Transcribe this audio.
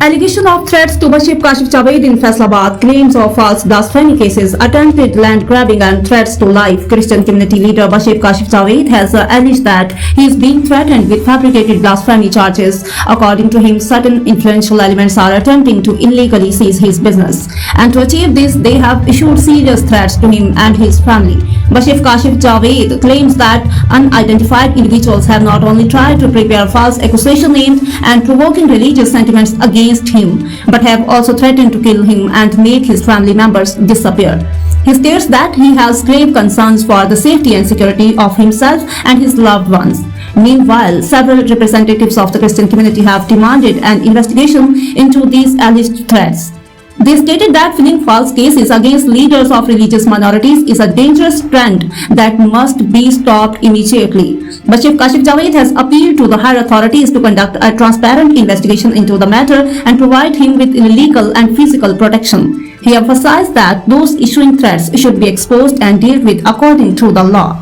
Allegation of threats to Kashif in Faisalabad, claims of false blasphemy cases, attempted land grabbing and threats to life. Christian community leader Kashif has alleged that he is being threatened with fabricated blasphemy charges. According to him, certain influential elements are attempting to illegally seize his business. And to achieve this, they have issued serious threats to him and his family. Kashif claims that unidentified individuals have not only tried to prepare false accusation aimed and provoking religious sentiments against him, but have also threatened to kill him and make his family members disappear. He states that he has grave concerns for the safety and security of himself and his loved ones. Meanwhile, several representatives of the Christian community have demanded an investigation into these alleged threats. They stated that filing false cases against leaders of religious minorities is a dangerous trend that must be stopped immediately. Kashif has appealed to the higher authorities to conduct a transparent investigation into the matter and provide him with legal and physical protection. He emphasized that those issuing threats should be exposed and dealt with according to the law.